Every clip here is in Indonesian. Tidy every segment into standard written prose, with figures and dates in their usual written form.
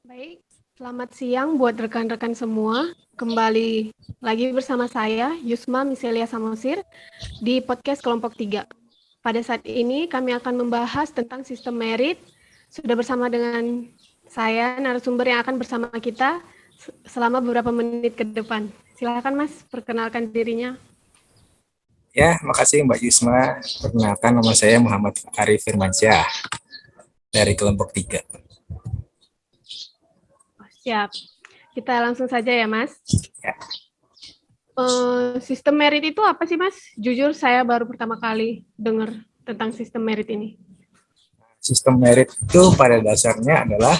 Baik, selamat siang buat rekan-rekan semua. Kembali lagi bersama saya, Yusma Miselia Samosir, di podcast kelompok 3. Pada saat ini kami akan membahas tentang sistem merit. Sudah bersama dengan saya, narasumber yang akan bersama kita selama beberapa menit ke depan. Silakan Mas, perkenalkan dirinya. Ya, makasih Mbak Yusma. Perkenalkan nama saya Muhammad Arif Firmansyah dari kelompok 3. Siap, kita langsung saja ya Mas. Ya, Sistem merit itu apa sih Mas? Jujur saya baru pertama kali dengar tentang sistem merit ini. sistem merit itu pada dasarnya adalah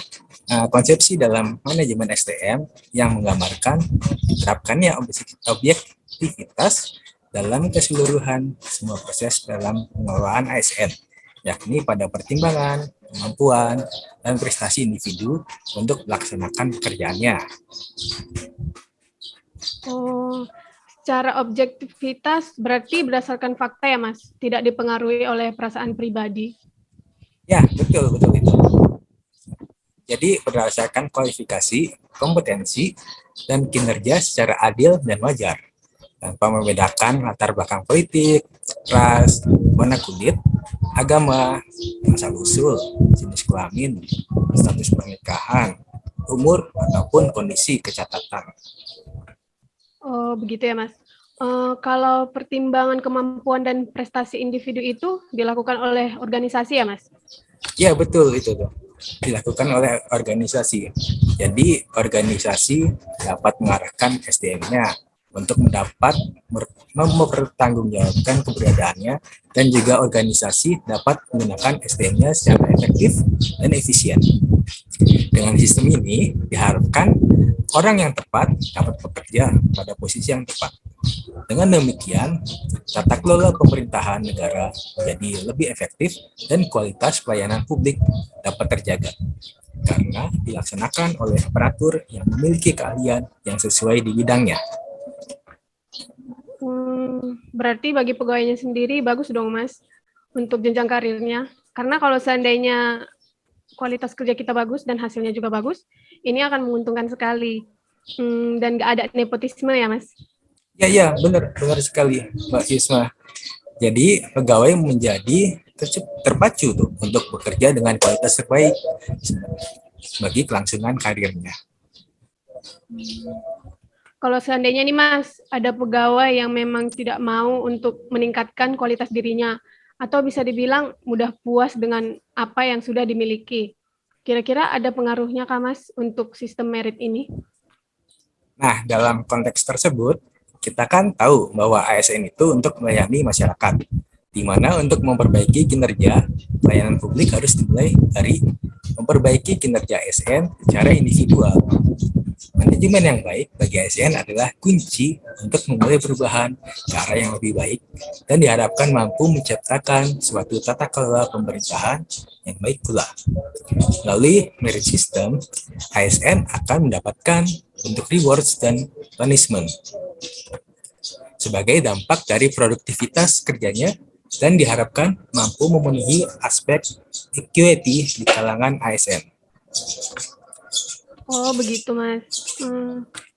konsepsi dalam manajemen SDM yang menggambarkan diterapkannya objektivitas dalam keseluruhan semua proses dalam pengelolaan ASN, yakni pada pertimbangan, kemampuan, dan prestasi individu untuk melaksanakan pekerjaannya. Oh, secara objektivitas berarti berdasarkan fakta ya Mas, tidak dipengaruhi oleh perasaan pribadi. Ya, betul, betul itu. Jadi berdasarkan kualifikasi, kompetensi, dan kinerja secara adil dan wajar, tanpa membedakan latar belakang politik, ras, warna kulit, agama, asal-usul, jenis kelamin, status pernikahan, umur, ataupun kondisi kecatatan. Oh, begitu ya Mas. Kalau pertimbangan kemampuan dan prestasi individu itu dilakukan oleh organisasi ya Mas? Ya, betul itu tuh. Dilakukan oleh organisasi. Jadi, organisasi dapat mengarahkan SDM-nya untuk mendapat mempertanggungjawabkan keberadaannya, dan juga organisasi dapat menggunakan SDM-nya secara efektif dan efisien. Dengan sistem ini diharapkan orang yang tepat dapat bekerja pada posisi yang tepat. Dengan demikian, tata kelola pemerintahan negara menjadi lebih efektif dan kualitas pelayanan publik dapat terjaga karena dilaksanakan oleh aparatur yang memiliki keahlian yang sesuai di bidangnya. Berarti bagi pegawainya sendiri bagus dong Mas untuk jenjang karirnya. Karena kalau seandainya kualitas kerja kita bagus dan hasilnya juga bagus, ini akan menguntungkan sekali. Dan nggak ada nepotisme ya Mas. Ya, ya, benar, benar sekali, Mbak Yusma. Jadi pegawai menjadi terpacu tuh untuk bekerja dengan kualitas terbaik bagi kelangsungan karirnya. Kalau seandainya nih Mas, ada pegawai yang memang tidak mau untuk meningkatkan kualitas dirinya, atau bisa dibilang mudah puas dengan apa yang sudah dimiliki. Kira-kira ada pengaruhnya kah Mas untuk sistem merit ini? Nah, dalam konteks tersebut, kita kan tahu bahwa ASN itu untuk melayani masyarakat, di mana untuk memperbaiki kinerja, pelayanan publik harus dimulai dari memperbaiki kinerja ASN secara individual. Manajemen yang baik bagi ASN adalah kunci untuk memulai perubahan ke arah yang lebih baik dan diharapkan mampu menciptakan suatu tata kelola pemerintahan yang baik pula. Melalui merit system, ASN akan mendapatkan bentuk rewards dan punishment sebagai dampak dari produktivitas kerjanya dan diharapkan mampu memenuhi aspek equity di kalangan ASN. Oh, begitu, Mas.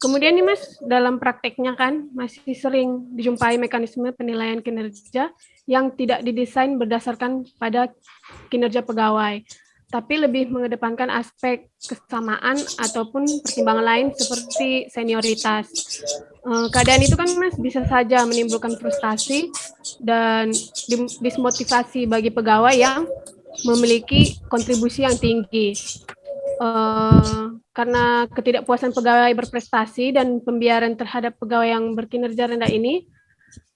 Kemudian nih, Mas, dalam prakteknya kan masih sering dijumpai mekanisme penilaian kinerja yang tidak didesain berdasarkan pada kinerja pegawai, tapi lebih mengedepankan aspek kesamaan ataupun pertimbangan lain seperti senioritas. Keadaan itu kan, Mas, bisa saja menimbulkan frustasi dan dismotivasi bagi pegawai yang memiliki kontribusi yang tinggi. Karena ketidakpuasan pegawai berprestasi dan pembiaran terhadap pegawai yang berkinerja rendah ini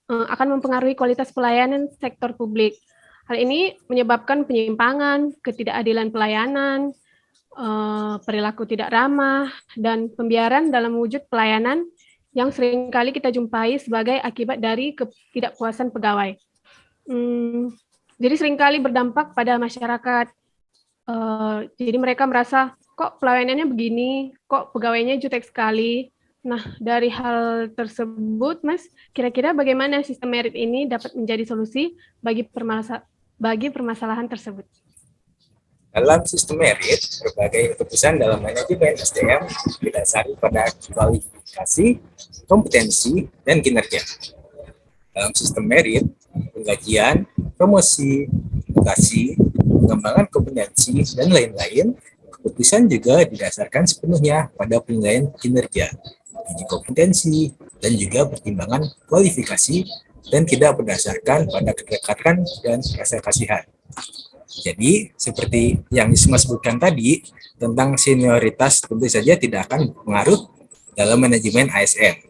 akan mempengaruhi kualitas pelayanan sektor publik. Hal ini menyebabkan penyimpangan, ketidakadilan pelayanan, perilaku tidak ramah, dan pembiaran dalam wujud pelayanan yang seringkali kita jumpai sebagai akibat dari ketidakpuasan pegawai. Jadi seringkali berdampak pada masyarakat. Jadi mereka merasa kok pelayanannya begini, kok pegawainya jutek sekali. Nah, dari hal tersebut, Mas, kira-kira bagaimana sistem merit ini dapat menjadi solusi bagi permasalahan tersebut? Dalam sistem merit, berbagai keputusan dalam manajemen SDM didasari pada kualifikasi, kompetensi, dan kinerja. Dalam sistem merit, penggajian, promosi, mutasi, pengembangan kompetensi, dan lain-lain, keputusan juga didasarkan sepenuhnya pada penilaian kinerja, uji kompetensi, dan juga pertimbangan kualifikasi, dan tidak berdasarkan pada kedekatan dan rasa kasihan. Jadi, seperti yang Isma sebutkan tadi, tentang senioritas tentu saja tidak akan berpengaruh dalam manajemen ASN.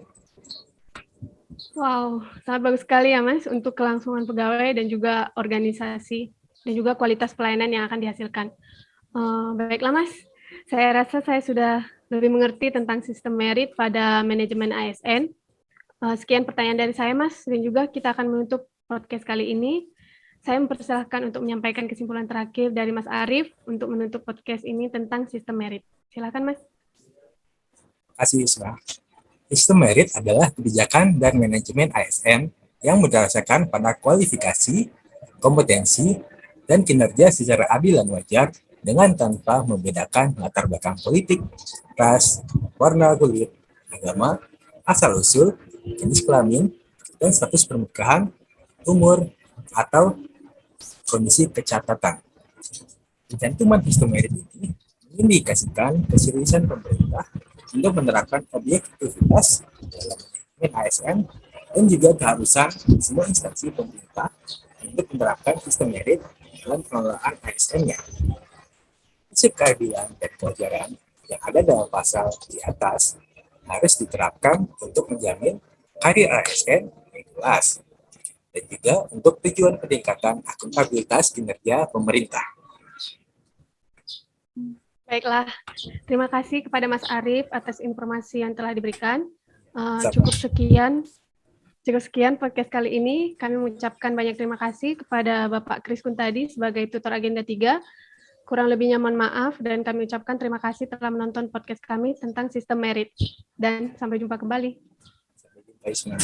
Wow, sangat bagus sekali ya Mas untuk kelangsungan pegawai dan juga organisasi dan juga kualitas pelayanan yang akan dihasilkan. Baiklah Mas, saya rasa saya sudah lebih mengerti tentang sistem merit pada manajemen ASN. Sekian pertanyaan dari saya Mas, dan juga kita akan menutup podcast kali ini. Saya mempersilahkan untuk menyampaikan kesimpulan terakhir dari Mas Arief untuk menutup podcast ini tentang sistem merit. Silakan Mas. Terima kasih Isma. Sistem merit adalah kebijakan dan manajemen ASN yang berdasarkan pada kualifikasi, kompetensi, dan kinerja secara adil dan wajar dengan tanpa membedakan latar belakang politik, ras, warna kulit, agama, asal-usul, jenis kelamin, dan status pernikahan, umur, atau kondisi kecatatan. Pencantuman sistem merit ini mengindikasikan keseriusan pemerintah untuk menerapkan objektivitas dalam manajemen ASN dan juga keharusan semua instansi pemerintah untuk menerapkan sistem merit dalam pengelolaan ASN-nya. Prinsip keadilan dan kewajaran yang ada dalam pasal di atas harus diterapkan untuk menjamin karir ASN yang jelas dan juga untuk tujuan peningkatan akuntabilitas kinerja pemerintah. Baiklah, terima kasih kepada Mas Arief atas informasi yang telah diberikan. Cukup sekian podcast kali ini. Kami mengucapkan banyak terima kasih kepada Bapak Kris Kuntadi sebagai tutor agenda 3. Kurang lebihnya mohon maaf, dan kami ucapkan terima kasih telah menonton podcast kami tentang sistem merit. Dan sampai jumpa kembali. Sampai jumpa.